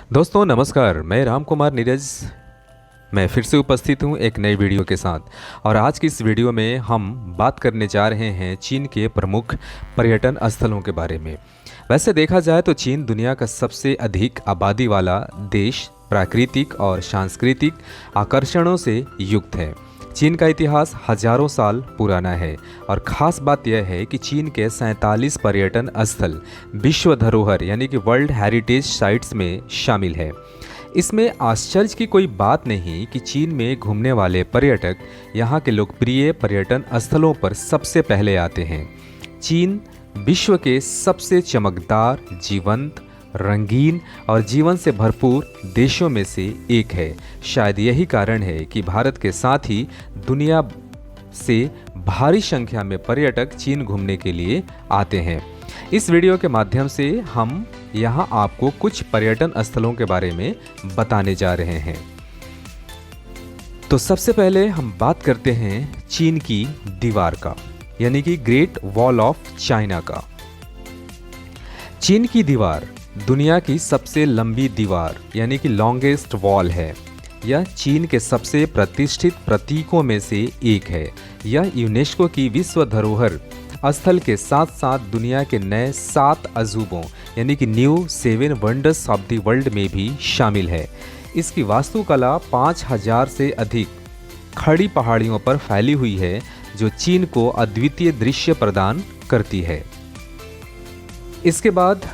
दोस्तों नमस्कार, मैं राम कुमार नीरज। मैं फिर से उपस्थित हूँ एक नई वीडियो के साथ। और आज की इस वीडियो में हम बात करने जा रहे हैं चीन के प्रमुख पर्यटन स्थलों के बारे में। वैसे देखा जाए तो चीन दुनिया का सबसे अधिक आबादी वाला देश, प्राकृतिक और सांस्कृतिक आकर्षणों से युक्त है। चीन का इतिहास हजारों साल पुराना है और ख़ास बात यह है कि चीन के 47 पर्यटन स्थल विश्व धरोहर यानी कि वर्ल्ड हेरिटेज साइट्स में शामिल है। इसमें आश्चर्य की कोई बात नहीं कि चीन में घूमने वाले पर्यटक यहाँ के लोकप्रिय पर्यटन स्थलों पर सबसे पहले आते हैं। चीन विश्व के सबसे चमकदार, जीवंत, रंगीन और जीवन से भरपूर देशों में से एक है। शायद यही कारण है कि भारत के साथ ही दुनिया से भारी संख्या में पर्यटक चीन घूमने के लिए आते हैं। इस वीडियो के माध्यम से हम यहाँ आपको कुछ पर्यटन स्थलों के बारे में बताने जा रहे हैं। तो सबसे पहले हम बात करते हैं चीन की दीवार का, यानी कि ग्रेट वॉल ऑफ चाइना का। चीन की दीवार दुनिया की सबसे लंबी दीवार यानी कि लॉन्गेस्ट वॉल है। यह चीन के सबसे प्रतिष्ठित प्रतीकों में से एक है। यह यूनेस्को की विश्व धरोहर स्थल के साथ साथ दुनिया के नए 7 अजूबों यानी कि new 7 wonders of the world में भी शामिल है। इसकी वास्तुकला 5000 से अधिक खड़ी पहाड़ियों पर फैली हुई है, जो चीन को अद्वितीय दृश्य प्रदान करती है। इसके बाद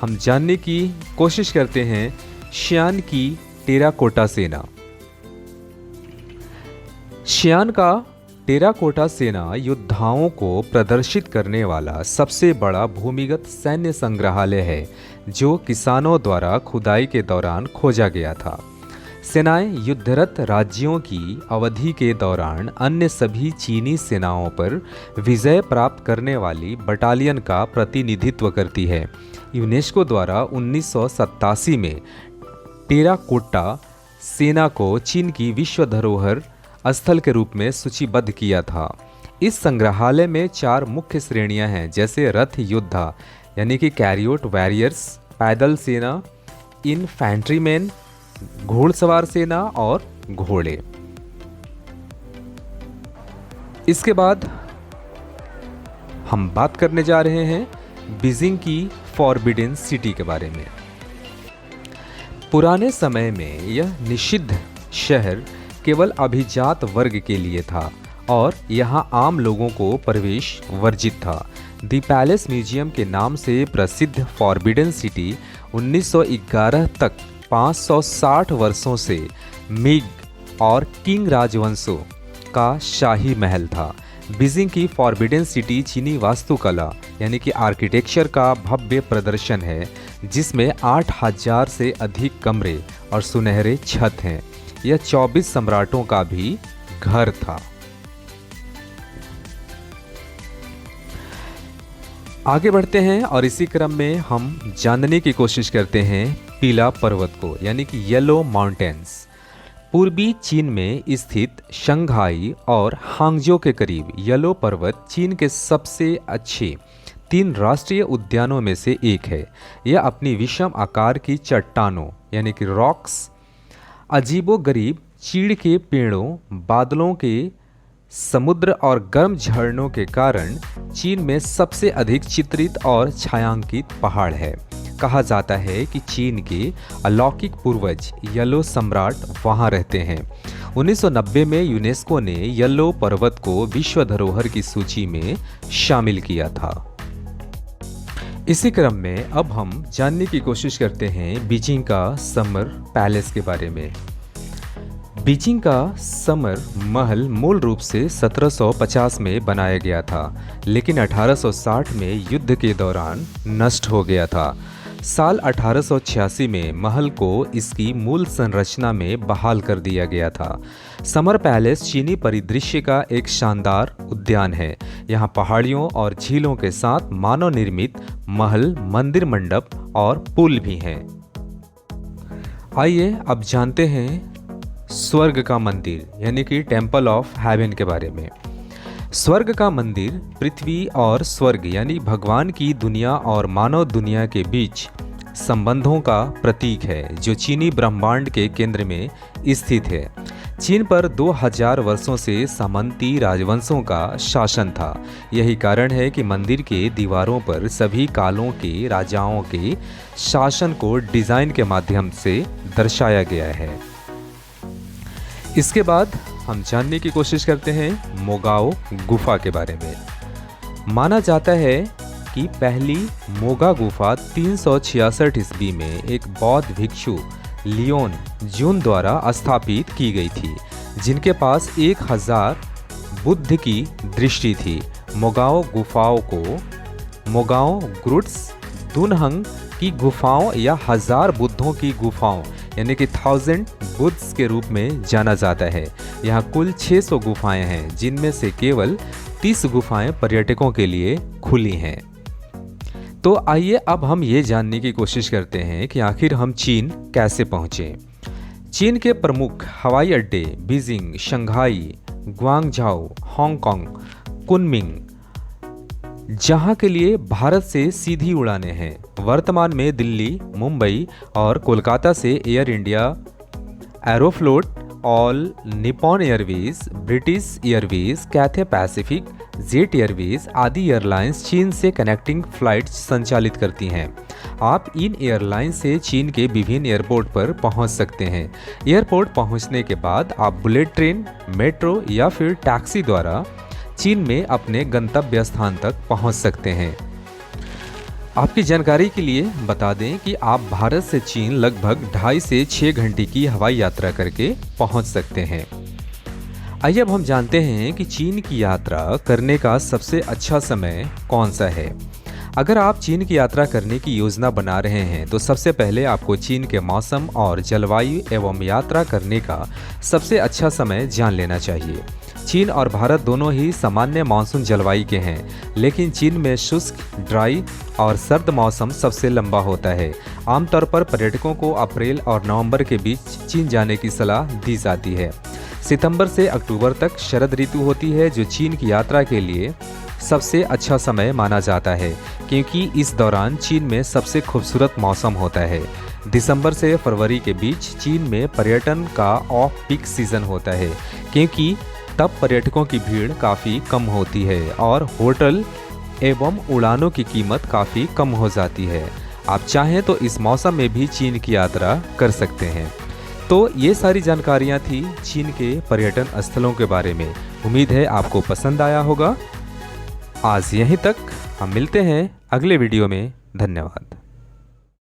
हम जानने की कोशिश करते हैं शियान की टेराकोटा सेना। शियान का टेराकोटा सेना योद्धाओं को प्रदर्शित करने वाला सबसे बड़ा भूमिगत सैन्य संग्रहालय है, जो किसानों द्वारा खुदाई के दौरान खोजा गया था। सेनाएं युद्धरत राज्यों की अवधि के दौरान अन्य सभी चीनी सेनाओं पर विजय प्राप्त करने वाली बटालियन का प्रतिनिधित्व करती है। यूनेस्को द्वारा 1987 में टेराकोटा सेना को चीन की विश्व धरोहर स्थल के रूप में सूचीबद्ध किया था। इस संग्रहालय में 4 मुख्य श्रेणियां हैं, जैसे रथ योद्धा यानी कि कैरियोट वॉरियर्स, पैदल सेना, इन्फैंट्रीमैन, घोड़सवार सेना और घोड़े। इसके बाद हम बात करने जा रहे हैं बीजिंग की फॉरबिडन सिटी के बारे में। पुराने समय में यह निषिद्ध शहर केवल अभिजात वर्ग के लिए था और यहाँ आम लोगों को प्रवेश वर्जित था। द पैलेस म्यूजियम के नाम से प्रसिद्ध फॉरबिडन सिटी 1911 तक 560 वर्षों से मिग और किंग राजवंशों का शाही महल था। बीजिंग की फॉरबिडन सिटी चीनी वास्तुकला यानी कि आर्किटेक्चर का भव्य प्रदर्शन है, जिसमें 8000 से अधिक कमरे और सुनहरे छत हैं। यह 24 सम्राटों का भी घर था। आगे बढ़ते हैं और इसी क्रम में हम जानने की कोशिश करते हैं पीला पर्वत को, यानी कि येलो माउंटेन्स। पूर्वी चीन में स्थित शंघाई और हांगजो के करीब येलो पर्वत चीन के सबसे अच्छे 3 राष्ट्रीय उद्यानों में से एक है। यह अपनी विषम आकार की चट्टानों यानी कि रॉक्स, अजीबोगरीब चीड़ के पेड़ों, बादलों के समुद्र और गर्म झरनों के कारण चीन में सबसे अधिक चित्रित और छायांकित पहाड़ है। कहा जाता है कि चीन के अलौकिक पूर्वज येलो सम्राट वहां रहते हैं। 1990 में यूनेस्को ने येलो पर्वत को विश्व धरोहर की सूची में शामिल किया था। इसी क्रम में अब हम जानने की कोशिश करते हैं बीजिंग का समर पैलेस के बारे में। बीजिंग का समर महल मूल रूप से 1750 में बनाया गया था, लेकिन 1860 में युद्ध के दौरान नष्ट हो गया था। साल 1886 में महल को इसकी मूल संरचना में बहाल कर दिया गया था। समर पैलेस चीनी परिदृश्य का एक शानदार उद्यान है। यहाँ पहाड़ियों और झीलों के साथ मानव निर्मित महल, मंदिर मंडप और पुल भी हैं। आइए अब जानते हैं स्वर्ग का मंदिर यानी कि टेम्पल ऑफ हेवन के बारे में। स्वर्ग का मंदिर पृथ्वी और स्वर्ग यानी भगवान की दुनिया और मानव दुनिया के बीच संबंधों का प्रतीक है जो चीनी ब्रह्मांड के केंद्र में स्थित है। चीन पर 2000 वर्षों से सामंती राजवंशों का शासन था। यही कारण है कि मंदिर के दीवारों पर सभी कालों के राजाओं के शासन को डिज़ाइन के माध्यम से दर्शाया गया है। इसके बाद हम जानने की कोशिश करते हैं मोगाओ गुफा के बारे में। माना जाता है कि पहली मोगा गुफा 366 ईस्वी में एक बौद्ध भिक्षु लियोन जून द्वारा स्थापित की गई थी, जिनके पास 1000 बुद्ध की दृष्टि थी। मोगाओ गुफाओं को मोगाओ ग्रुट्स दुनहंग की गुफाओं या 1000 बुद्धों की गुफाओं यानी कि 1000 बुद्स के रूप में जाना जाता है। यहाँ कुल 600 गुफाएं हैं, जिनमें से केवल 30 गुफाएं पर्यटकों के लिए खुली हैं। तो आइए अब हम ये जानने की कोशिश करते हैं कि आखिर हम चीन कैसे पहुँचे। चीन के प्रमुख हवाई अड्डे बीजिंग, शंघाई, ग्वांगझाओ, हांगकांग, कुनमिंग, जहां के लिए भारत से सीधी उड़ानें हैं। वर्तमान में दिल्ली, मुंबई और कोलकाता से air India, Aeroflot, all Nippon Airways, British Airways, Cathay Pacific, jet Airways आदि एयरलाइंस चीन से कनेक्टिंग फ्लाइट्स संचालित करती हैं। आप इन एयरलाइन से चीन के विभिन्न एयरपोर्ट पर पहुंच सकते हैं। एयरपोर्ट पहुंचने के बाद आप बुलेट ट्रेन, मेट्रो या फिर टैक्सी द्वारा चीन में अपने गंतव्य स्थान तक पहुंच सकते हैं। आपकी जानकारी के लिए बता दें कि आप भारत से चीन लगभग 2.5 से 6 घंटे की हवाई यात्रा करके पहुंच सकते हैं। आइए अब हम जानते हैं कि चीन की यात्रा करने का सबसे अच्छा समय कौन सा है। अगर आप चीन की यात्रा करने की योजना बना रहे हैं तो सबसे पहले आपको चीन के मौसम और जलवायु एवं यात्रा करने का सबसे अच्छा समय जान लेना चाहिए। चीन और भारत दोनों ही सामान्य मानसून जलवायु के हैं, लेकिन चीन में शुष्क, ड्राई और सर्द मौसम सबसे लंबा होता है। आमतौर पर पर्यटकों को अप्रैल और नवंबर के बीच चीन जाने की सलाह दी जाती है। सितंबर से अक्टूबर तक शरद ऋतु होती है, जो चीन की यात्रा के लिए सबसे अच्छा समय माना जाता है, क्योंकि इस दौरान चीन में सबसे खूबसूरत मौसम होता है। दिसंबर से फरवरी के बीच चीन में पर्यटन का ऑफ पीक सीजन होता है, क्योंकि तब पर्यटकों की भीड़ काफ़ी कम होती है और होटल एवं उड़ानों की कीमत काफ़ी कम हो जाती है। आप चाहें तो इस मौसम में भी चीन की यात्रा कर सकते हैं। तो ये सारी जानकारियाँ थी चीन के पर्यटन स्थलों के बारे में। उम्मीद है आपको पसंद आया होगा। आज यहीं तक, हम मिलते हैं अगले वीडियो में। धन्यवाद।